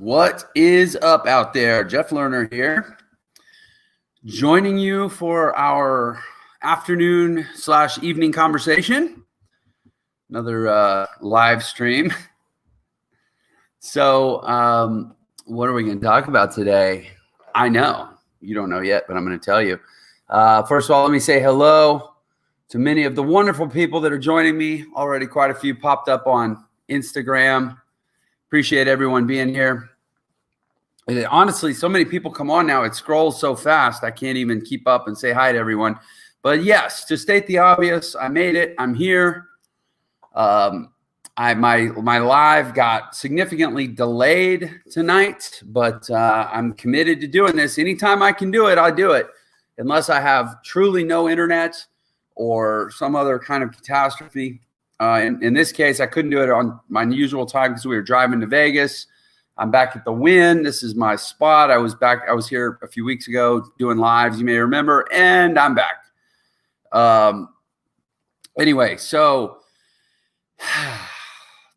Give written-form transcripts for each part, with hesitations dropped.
What is up out there? Jeff Lerner here, joining you for our afternoon/evening conversation. Another live stream. So what are we going to talk about today? I know. You don't know yet, but I'm going to tell you. First of all, let me say hello to many of the wonderful people that are joining me. Already quite a few popped up on Instagram. Appreciate everyone being here. And honestly, so many people come on now. It scrolls so fast, I can't even keep up and say hi to everyone. But yes, to state the obvious, I made it. I'm here. My live got significantly delayed tonight, but I'm committed to doing this. Anytime I can do it, I do it. Unless I have truly no internet or some other kind of catastrophe. In this case, I couldn't do it on my usual time because we were driving to Vegas. I'm back at the Wynn. This is my spot. I was here a few weeks ago doing lives, you may remember, and I'm back. Anyway, so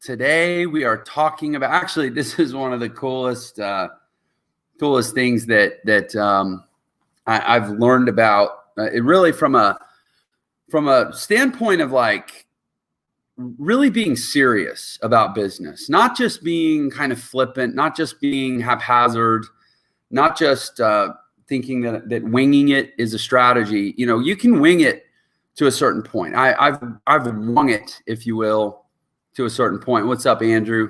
today we are talking about, actually, this is one of the coolest things that I've learned about. It really from a standpoint of like really being serious about business, not just being kind of flippant, not just being haphazard, not just thinking that winging it is a strategy. You know, you can wing it to a certain point. I've wung it, if you will, to a certain point. What's up, Andrew?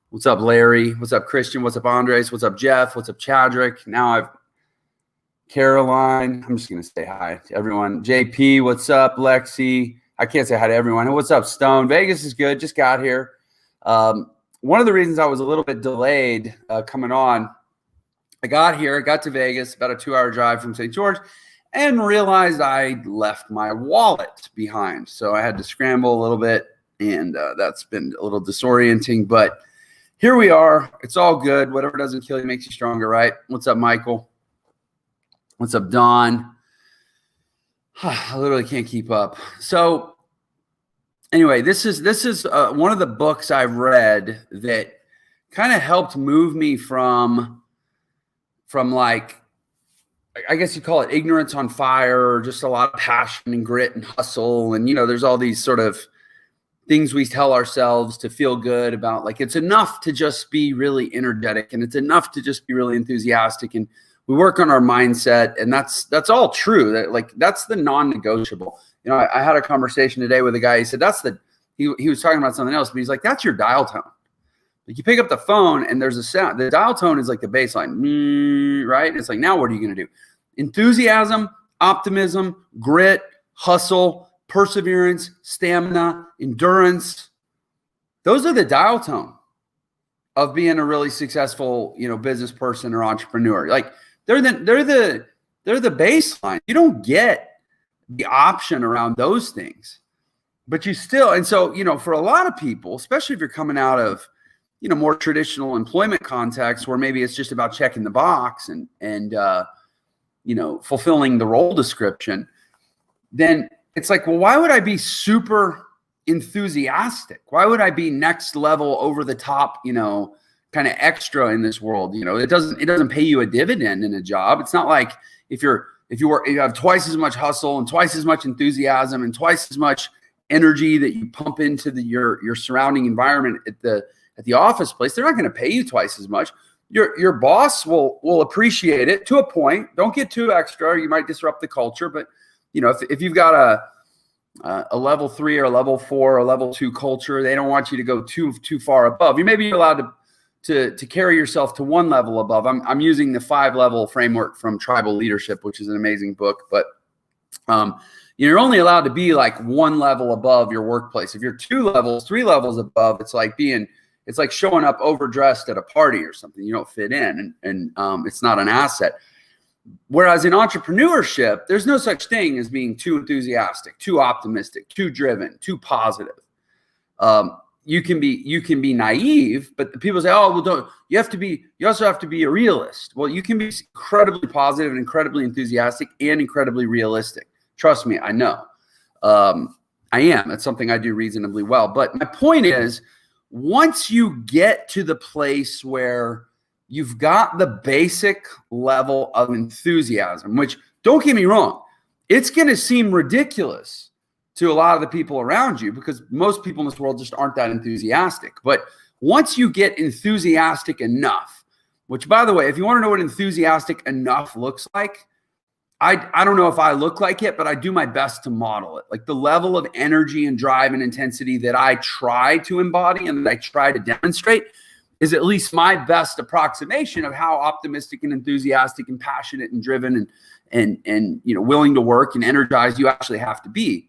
What's up, Larry? What's up, Christian? What's up, Andres? What's up, Jeff? What's up, Chadrick? Now I've Caroline. I'm just going to say hi to everyone. JP, what's up? Lexi. I can't say hi to everyone. What's up, Stone? Vegas is good. Just got here. One of the reasons I was a little bit delayed coming on, I got to Vegas, about a 2-hour drive from St. George, and realized I left my wallet behind. So I had to scramble a little bit, and that's been a little disorienting. But here we are. It's all good. Whatever doesn't kill you makes you stronger, right? What's up, Michael? What's up, Don? I literally can't keep up. So anyway, this is one of the books I've read that kind of helped move me from like, I guess you call it ignorance on fire, or just a lot of passion and grit and hustle. And, you know, there's all these sort of things we tell ourselves to feel good about. Like, it's enough to just be really energetic, and it's enough to just be really enthusiastic, and we work on our mindset, and that's all true. That's the non-negotiable. You know, I had a conversation today with a guy. He said he was talking about something else, but he's like, that's your dial tone. Like, you pick up the phone and there's a sound. The dial tone is like the baseline, right? It's like, now what are you going to do? Enthusiasm, optimism, grit, hustle, perseverance, stamina, endurance. Those are the dial tone of being a really successful, you know, business person or entrepreneur. Like, they're the baseline. You don't get the option around those things, but you still. And so, you know, for a lot of people, especially if you're coming out of, you know, more traditional employment contexts where maybe it's just about checking the box and you know, fulfilling the role description, then it's like, well, why would I be super enthusiastic? Why would I be next level, over the top, you know, kind of extra in this world? You know, it doesn't pay you a dividend in a job. It's not like if you have twice as much hustle and twice as much enthusiasm and twice as much energy that you pump into your surrounding environment at the office place, they're not going to pay you twice as much. Your boss will appreciate it to a point. Don't get too extra. You might disrupt the culture. But, you know, if you've got a level 3 or a level 4 or a level 2 culture, they don't want you to go too far above. You may be allowed to carry yourself to one level above. I'm using the 5-level framework from Tribal Leadership, which is an amazing book. But you're only allowed to be like one level above your workplace. If you're 2 levels, 3 levels above, it's like showing up overdressed at a party or something. You don't fit in, and it's not an asset. Whereas in entrepreneurship, there's no such thing as being too enthusiastic, too optimistic, too driven, too positive. You can be naive, but the people say, "Oh, well, you also have to be a realist." Well, you can be incredibly positive and incredibly enthusiastic and incredibly realistic. Trust me, I know. I am. It's something I do reasonably well. But my point is, once you get to the place where you've got the basic level of enthusiasm, which, don't get me wrong, it's going to seem ridiculous to a lot of the people around you because most people in this world just aren't that enthusiastic. But once you get enthusiastic enough, which, by the way, if you want to know what enthusiastic enough looks like, I don't know if I look like it, but I do my best to model it. Like the level of energy and drive and intensity that I try to embody and that I try to demonstrate is at least my best approximation of how optimistic and enthusiastic and passionate and driven and willing to work and energized you actually have to be.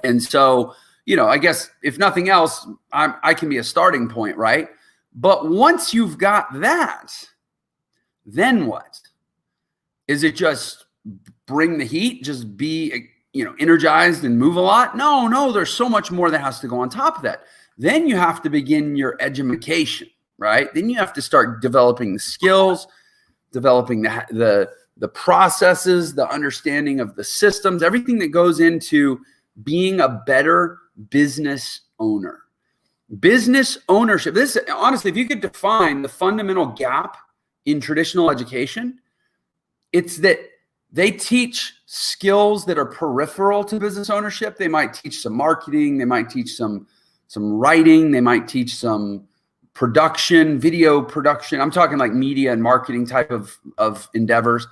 And so, I guess if nothing else, I can be a starting point, right? But once you've got that, then what? Is it just bring the heat, just be, energized and move a lot? No, there's so much more that has to go on top of that. Then you have to begin your education, right? Then you have to start developing the skills, developing the processes, the understanding of the systems, everything that goes into being a better business owner. Business ownership. This, honestly, if you could define the fundamental gap in traditional education, it's that they teach skills that are peripheral to business ownership. They might teach some marketing. They might teach some writing. They might teach some production, video production. I'm talking like media and marketing type of endeavors.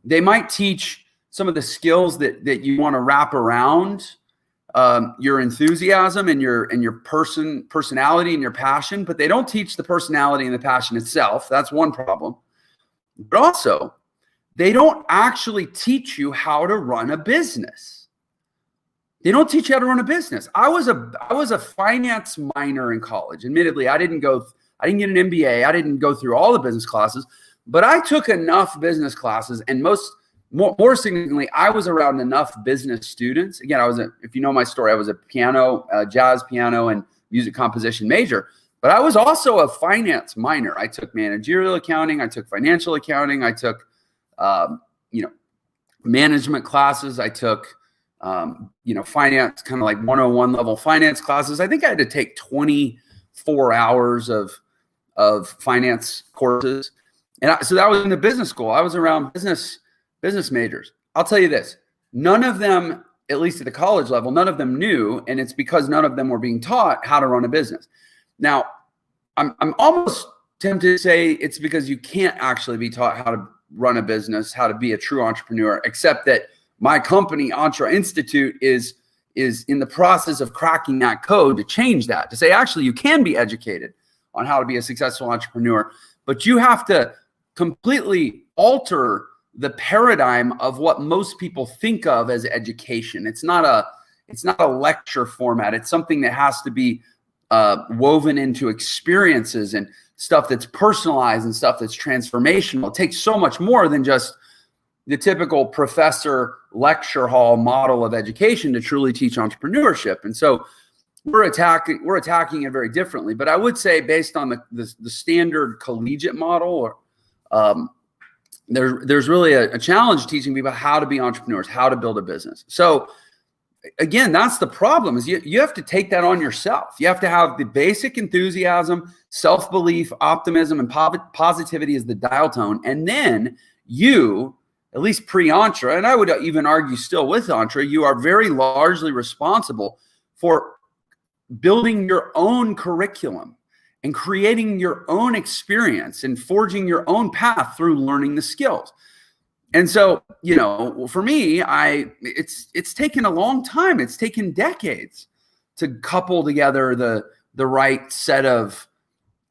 They might teach some of the skills that you want to wrap around your enthusiasm and your personality and your passion, but they don't teach the personality and the passion itself. That's one problem. But also, they don't actually teach you how to run a business. They don't teach you how to run a business. I was a finance minor in college. Admittedly, I didn't get an MBA. I didn't go through all the business classes, but I took enough business classes, and more significantly, I was around enough business students. Again, if you know my story, I was a jazz piano and music composition major, but I was also a finance minor. I took managerial accounting. I took financial accounting. I took, management classes. I took, finance, kind of like 101 level finance classes. I think I had to take 24 hours of finance courses. And so that was in the business school. I was around business majors. I'll tell you this, none of them, at least at the college level, none of them knew, and it's because none of them were being taught how to run a business. Now, I'm almost tempted to say it's because you can't actually be taught how to run a business, how to be a true entrepreneur, except that my company, Entre Institute, is in the process of cracking that code to change that, to say, actually, you can be educated on how to be a successful entrepreneur, but you have to completely alter the paradigm of what most people think of as education. It's not a lecture format. It's something that has to be woven into experiences and stuff that's personalized and stuff that's transformational. It takes so much more than just the typical professor lecture hall model of education to truly teach entrepreneurship. And so we're attacking it very differently. But I would say, based on the standard collegiate model, there's really a challenge teaching people how to be entrepreneurs, how to build a business. So again, that's the problem, is you have to take that on yourself. You have to have the basic enthusiasm, self-belief, optimism, and positivity as the dial tone. And then you, at least pre-Entre, and I would even argue still with Entre, you are very largely responsible for building your own curriculum and creating your own experience and forging your own path through learning the skills. And so, for me, it's taken a long time. It's taken decades to couple together the right set of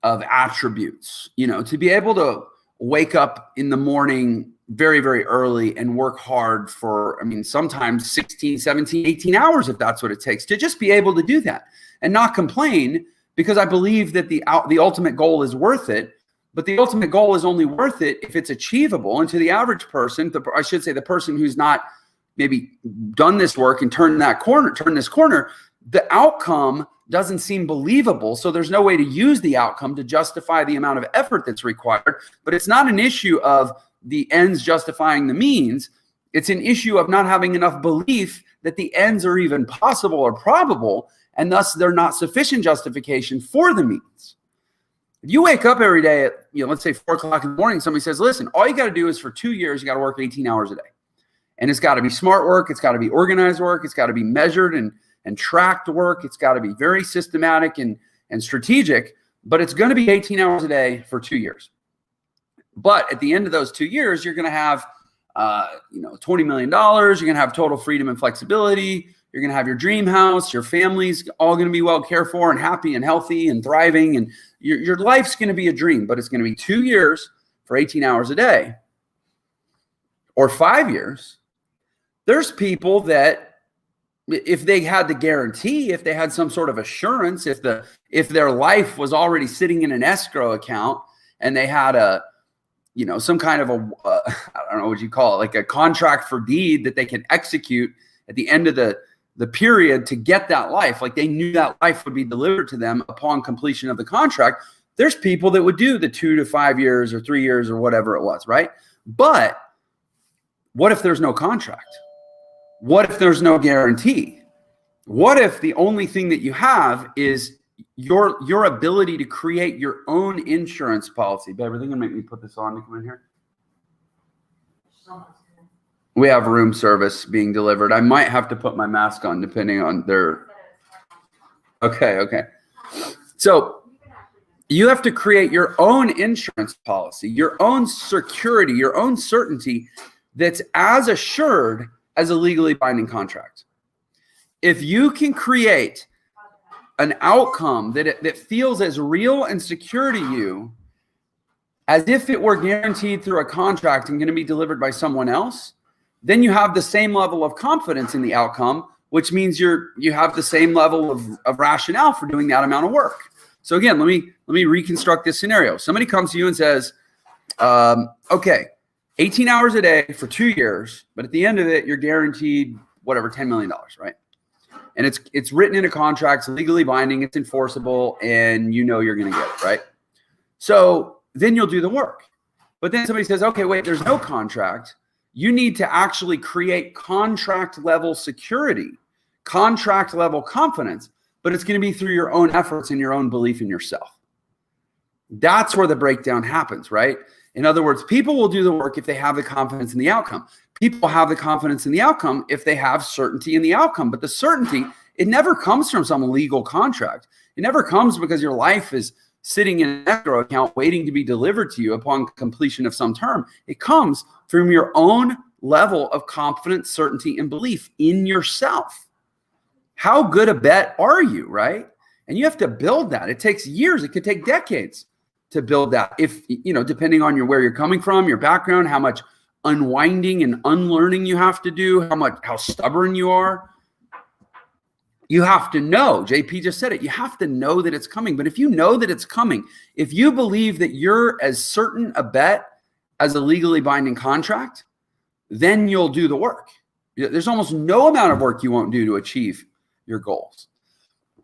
attributes, to be able to wake up in the morning very, very early and work hard for, sometimes 16, 17, 18 hours, if that's what it takes, to just be able to do that and not complain, because I believe that the ultimate goal is worth it. But the ultimate goal is only worth it if it's achievable. And to the average person, I should say the person who's not maybe done this work and turned this corner, the outcome doesn't seem believable. So there's no way to use the outcome to justify the amount of effort that's required. But it's not an issue of the ends justifying the means. It's an issue of not having enough belief that the ends are even possible or probable, and thus they're not sufficient justification for the means. If you wake up every day at, let's say 4 o'clock in the morning, somebody says, listen, all you got to do is for 2 years, you got to work 18 hours a day. And it's got to be smart work. It's got to be organized work. It's got to be measured and tracked work. It's got to be very systematic and strategic, but it's going to be 18 hours a day for 2 years. But at the end of those 2 years, you're going to have, $20 million. You're going to have total freedom and flexibility. You're going to have your dream house. Your family's all going to be well cared for and happy and healthy and thriving. And your life's going to be a dream, but it's going to be 2 years for 18 hours a day or 5 years. There's people that if they had the guarantee, if they had some sort of assurance, if their life was already sitting in an escrow account and they had some kind of I don't know what you call it, like a contract for deed that they can execute at the end of the period to get that life, like they knew that life would be delivered to them upon completion of the contract. There's people that would do the 2 to 5 years or 3 years or whatever it was, right? But what if there's no contract? What if there's no guarantee? What if the only thing that you have is your ability to create your own insurance policy? Babe, are they gonna make me put this on to come in here? We have room service being delivered. I might have to put my mask on depending on their. Okay. So you have to create your own insurance policy, your own security, your own certainty that's as assured as a legally binding contract. If you can create an outcome that feels as real and secure to you as if it were guaranteed through a contract and going to be delivered by someone else, then you have the same level of confidence in the outcome, which means you have the same level of rationale for doing that amount of work. So again, let me reconstruct this scenario. Somebody comes to you and says, okay, 18 hours a day for 2 years, but at the end of it, you're guaranteed whatever, $10 million, right? And it's written in a contract, it's legally binding, it's enforceable, and you're going to get it, right? So then you'll do the work. But then somebody says, okay, wait, there's no contract. You need to actually create contract level security, contract level confidence, but it's going to be through your own efforts and your own belief in yourself. That's where the breakdown happens, right? In other words, people will do the work if they have the confidence in the outcome. People have the confidence in the outcome if they have certainty in the outcome. But the certainty, it never comes from some legal contract. It never comes because your life is sitting in an escrow account waiting to be delivered to you upon completion of some term. It comes from your own level of confidence, certainty, and belief in yourself. How good a bet are you, right? And you have to build that. It takes years. It could take decades to build that. If, depending on where you're coming from, your background, how much unwinding and unlearning you have to do, how stubborn you are. You have to know, JP just said it, you have to know that it's coming. But if you know that it's coming, if you believe that you're as certain a bet as a legally binding contract, then you'll do the work. There's almost no amount of work you won't do to achieve your goals.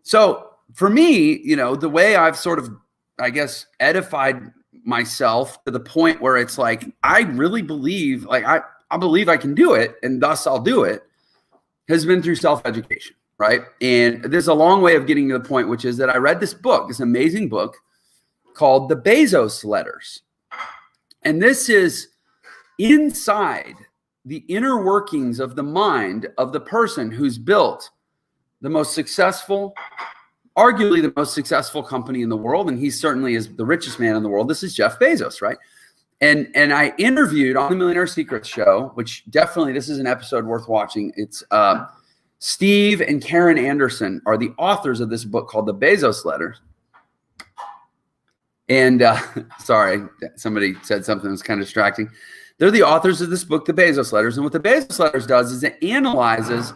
So for me, the way I've sort of, I guess, edified myself to the point where it's like, I really believe, I believe I can do it, and thus I'll do it, has been through self-education. Right. And there's a long way of getting to the point, which is that I read this book, this amazing book called The Bezos Letters. And this is inside the inner workings of the mind of the person who's built the most successful, arguably the most successful company in the world. And he certainly is the richest man in the world. This is Jeff Bezos. Right. And I interviewed on the Millionaire Secrets show, which definitely, this is an episode worth watching. It's, Steve and Karen Anderson are the authors of this book called The Bezos Letters. And sorry, somebody said something that was kind of distracting. They're the authors of this book, The Bezos Letters. And what The Bezos Letters does is it analyzes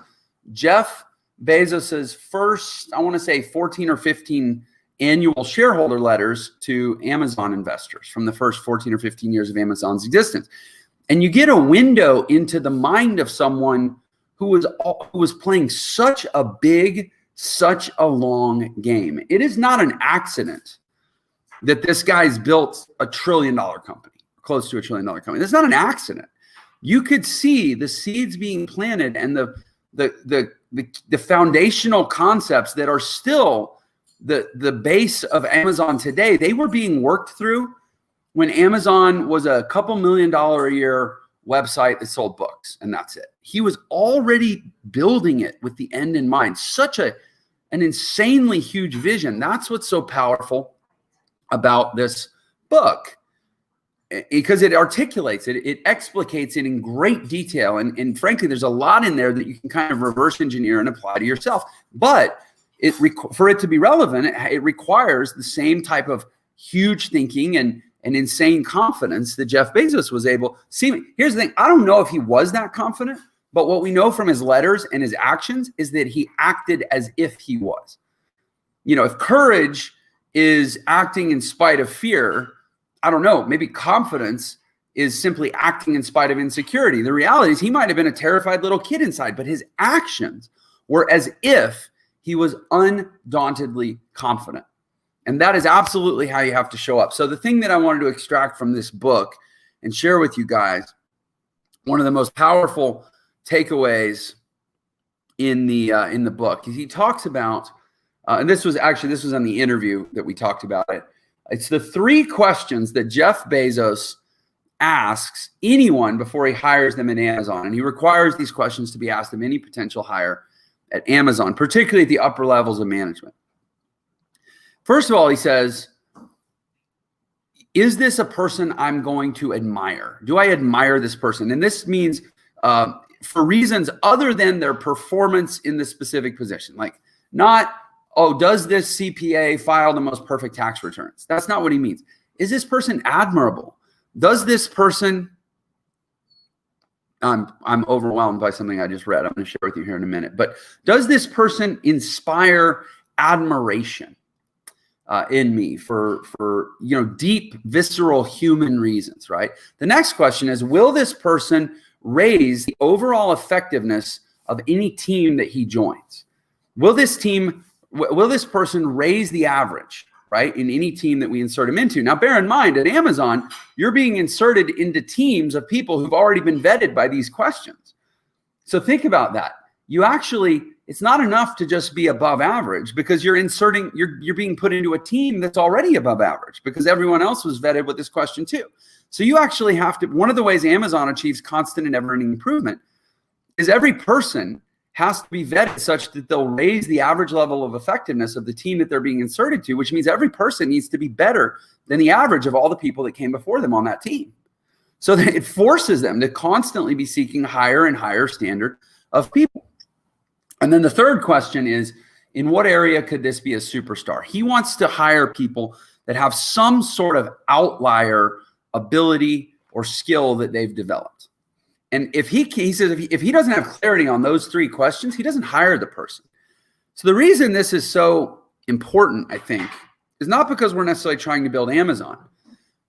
Jeff Bezos's first, I want to say 14 or 15 annual shareholder letters to Amazon investors from the first 14 or 15 years of Amazon's existence. And you get a window into the mind of someone who was playing such a big, such a long game. It is not an accident that this guy's built a $1 trillion company, close to $1 trillion company. That's not an accident. You could see the seeds being planted and the foundational concepts that are still the base of Amazon today, they were being worked through when Amazon was a couple $1 million a year website that sold books, and that's it. He was already building it with the end in mind. Such an insanely huge vision. That's what's so powerful about this book, because it articulates it, it explicates it in great detail. And frankly, there's a lot in there that you can kind of reverse engineer and apply to yourself. But for it to be relevant, it requires the same type of huge thinking and insane confidence that Jeff Bezos was able. See, here's the thing. I don't know if he was that confident, but what we know from his letters and his actions is that he acted as if he was. You know, if courage is acting in spite of fear, I don't know, maybe confidence is simply acting in spite of insecurity. The reality is he might have been a terrified little kid inside, but his actions were as if he was undauntedly confident. And that is absolutely how you have to show up. So the thing that I wanted to extract from this book and share with you guys, one of the most powerful takeaways in the book, he talks about, and this was on the interview that we talked about it. It's the 3 questions that Jeff Bezos asks anyone before he hires them at Amazon. And he requires these questions to be asked of any potential hire at Amazon, particularly at the upper levels of management. First of all, he says, is this a person I'm going to admire? Do I admire this person? And this means for reasons other than their performance in the specific position. Like not, oh, does this CPA file the most perfect tax returns? That's not what he means. Is this person admirable? Does this person, I'm overwhelmed by something I just read. I'm going to share with you here in a minute. But does this person inspire admiration in me for deep, visceral human reasons, right? The next question is, will this person raise the overall effectiveness of any team that he joins? Will this person raise the average, right, in any team that we insert him into? Now, bear in mind, at Amazon, you're being inserted into teams of people who've already been vetted by these questions. So think about that. It's not enough to just be above average, because you're being put into a team that's already above average because everyone else was vetted with this question too. So you actually have to, one of the ways Amazon achieves constant and ever-ending improvement is every person has to be vetted such that they'll raise the average level of effectiveness of the team that they're being inserted to, which means every person needs to be better than the average of all the people that came before them on that team. So that it forces them to constantly be seeking higher and higher standard of people. And then the third question is, in what area could this be a superstar? He wants to hire people that have some sort of outlier ability or skill that they've developed. And he says if he doesn't have clarity on those 3 questions, he doesn't hire the person. So the reason this is so important, I think, is not because we're necessarily trying to build Amazon,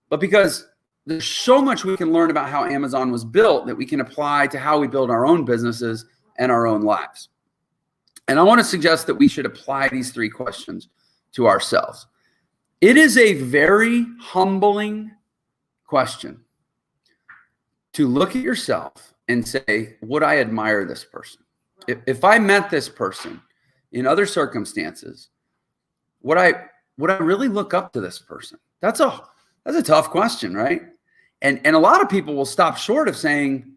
but because there's so much we can learn about how Amazon was built that we can apply to how we build our own businesses and our own lives. And I want to suggest that we should apply these 3 questions to ourselves. It is a very humbling question to look at yourself and say, would I admire this person? If I met this person in other circumstances, would I really look up to this person? That's a tough question, right? And a lot of people will stop short of saying,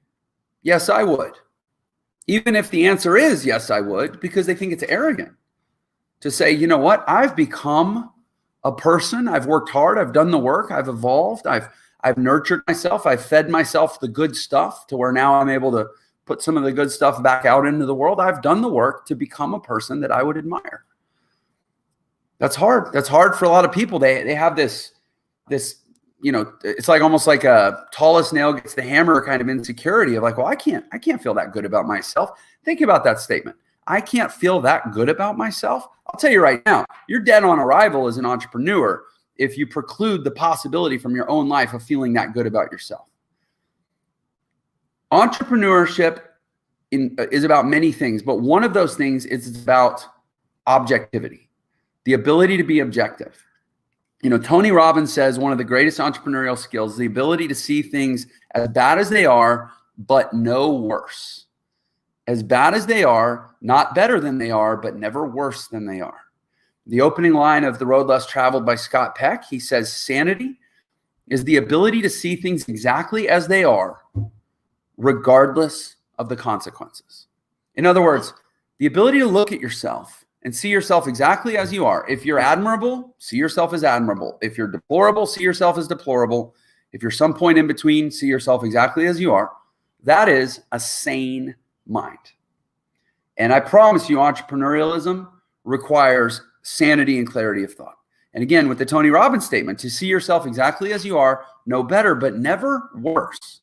yes, I would. Even if the answer is yes, I would, because they think it's arrogant to say, you know what, I've become a person, I've worked hard, I've done the work, I've evolved, I've nurtured myself, I've fed myself the good stuff to where now I'm able to put some of the good stuff back out into the world. I've done the work to become a person that I would admire. That's hard. That's hard for a lot of people. They have this, it's like almost like a tallest nail gets the hammer kind of insecurity of like, well, I can't feel that good about myself. Think about that statement. I can't feel that good about myself. I'll tell you right now, you're dead on arrival as an entrepreneur if you preclude the possibility from your own life of feeling that good about yourself. Entrepreneurship is about many things, but one of those things is about objectivity, the ability to be objective. Tony Robbins says one of the greatest entrepreneurial skills is the ability to see things as bad as they are, but no worse. As bad as they are, not better than they are, but never worse than they are. The opening line of The Road Less Traveled by Scott Peck, he says, sanity is the ability to see things exactly as they are, regardless of the consequences. In other words, the ability to look at yourself and see yourself exactly as you are. If you're admirable, see yourself as admirable. If you're deplorable, see yourself as deplorable. If you're some point in between, see yourself exactly as you are. That is a sane mind. And I promise you, entrepreneurialism requires sanity and clarity of thought. And again, with the Tony Robbins statement, to see yourself exactly as you are, no better, but never worse.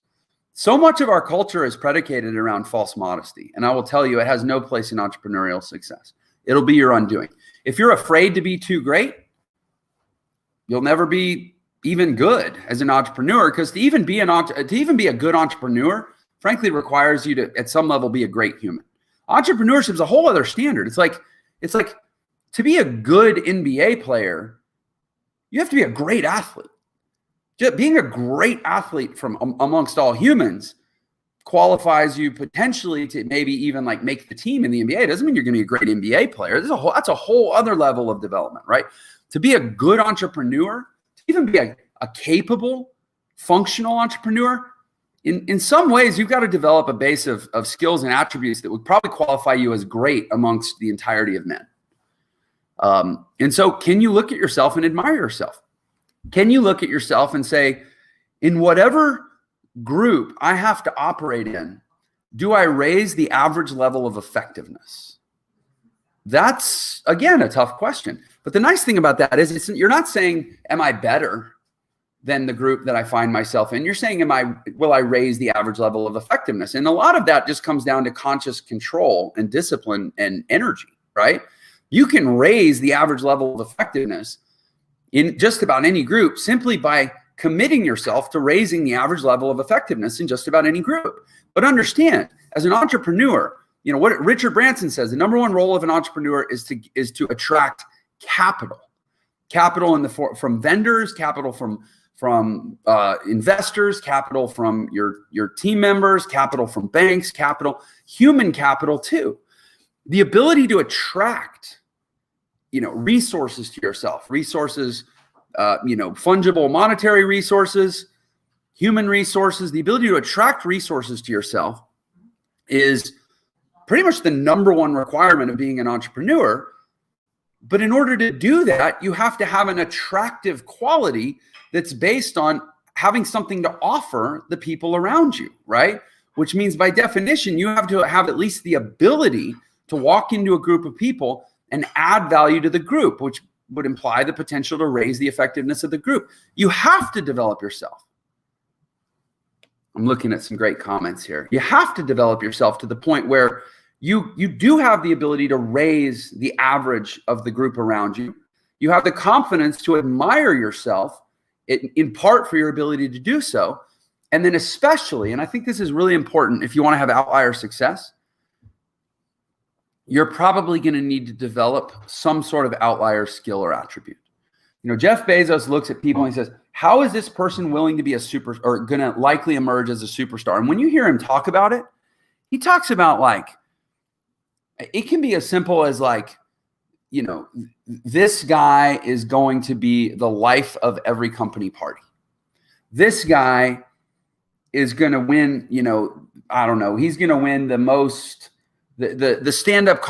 So much of our culture is predicated around false modesty. And I will tell you, it has no place in entrepreneurial success. It'll be your undoing. If you're afraid to be too great, you'll never be even good as an entrepreneur, because to even be a good entrepreneur, frankly, requires you to, at some level, be a great human. Entrepreneurship is a whole other standard. It's like to be a good NBA player, you have to be a great athlete. Just being a great athlete from amongst all humans qualifies you potentially to maybe even like make the team in the NBA. It doesn't mean you're going to be a great NBA player. That's a whole other level of development, right? To be a good entrepreneur, to even be a capable, functional entrepreneur, in some ways, you've got to develop a base of skills and attributes that would probably qualify you as great amongst the entirety of men. And so can you look at yourself and admire yourself? Can you look at yourself and say, in whatever group I have to operate in, do I raise the average level of effectiveness? That's, again, a tough question. But the nice thing about that is you're not saying, am I better than the group that I find myself in? You're saying, will I raise the average level of effectiveness? And a lot of that just comes down to conscious control and discipline and energy, right? You can raise the average level of effectiveness in just about any group simply by committing yourself to raising the average level of effectiveness in just about any group. But understand, as an entrepreneur, you know what Richard Branson says, the number one role of an entrepreneur is to attract capital from vendors, capital from investors, capital from your team members, capital from banks, human capital too. The ability to attract, resources to yourself, fungible monetary resources, human resources, the ability to attract resources to yourself is pretty much the number one requirement of being an entrepreneur. But in order to do that, you have to have an attractive quality that's based on having something to offer the people around you, right? Which means by definition, you have to have at least the ability to walk into a group of people and add value to the group, which would imply the potential to raise the effectiveness of the group. You have to develop yourself. I'm looking at some great comments here. You have to develop yourself to the point where you do have the ability to raise the average of the group around you. You have the confidence to admire yourself, in part for your ability to do so. And then especially, and I think this is really important if you want to have outlier success, you're probably going to need to develop some sort of outlier skill or attribute. Jeff Bezos looks at people and he says, how is this person willing to be going to likely emerge as a superstar? And when you hear him talk about it, he talks about it can be as simple as this guy is going to be the life of every company party. This guy is going to win, I don't know, he's going to win the most, the stand-up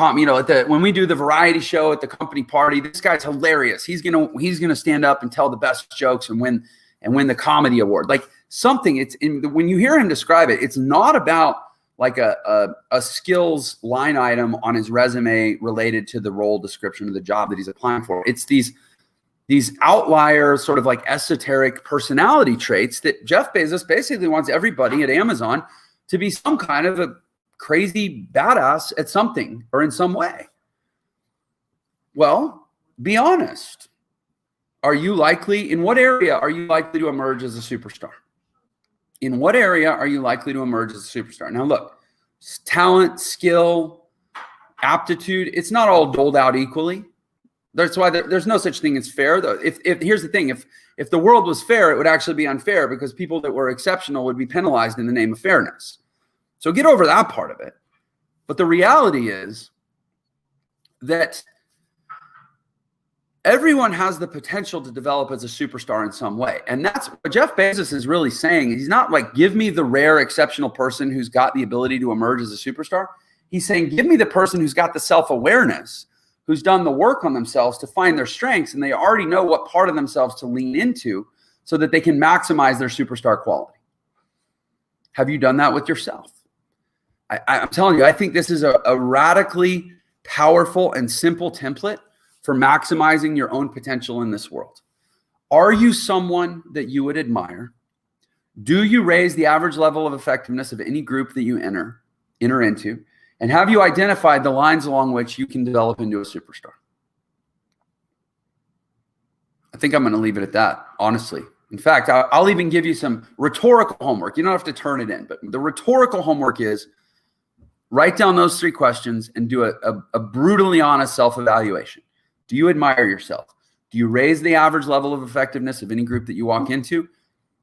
when we do the variety show at the company party, this guy's hilarious. He's going to stand up and tell the best jokes and win the comedy award. When you hear him describe it, it's not about a skills line item on his resume related to the role description of the job that he's applying for. It's these outlier sort of esoteric personality traits that Jeff Bezos basically wants everybody at Amazon to be some kind of a crazy badass at something or in some way. Well, be honest. In what area are you likely to emerge as a superstar? In what area are you likely to emerge as a superstar? Now, look, talent, skill, aptitude, it's not all doled out equally. That's why there's no such thing as fair. Though, here's the thing, if the world was fair, it would actually be unfair because people that were exceptional would be penalized in the name of fairness. So get over that part of it. But the reality is that Everyone has the potential to develop as a superstar in some way. And that's what Jeff Bezos is really saying. He's not like, give me the rare, exceptional person who's got the ability to emerge as a superstar. He's saying, give me the person who's got the self-awareness, who's done the work on themselves to find their strengths, and they already know what part of themselves to lean into so that they can maximize their superstar quality. Have you done that with yourself? I'm telling you, I think this is a radically powerful and simple template for maximizing your own potential in this world. Are you someone that you would admire? Do you raise the average level of effectiveness of any group that you enter into? And have you identified the lines along which you can develop into a superstar? I think I'm going to leave it at that, honestly. In fact, I'll even give you some rhetorical homework. You don't have to turn it in, but the rhetorical homework is write down those 3 questions and do a brutally honest self-evaluation. Do you admire yourself? Do you raise the average level of effectiveness of any group that you walk into?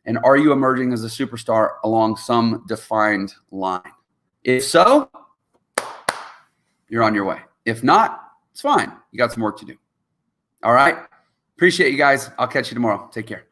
And are you emerging as a superstar along some defined line? If so, you're on your way. If not, it's fine. You got some work to do. All right. Appreciate you guys. I'll catch you tomorrow. Take care.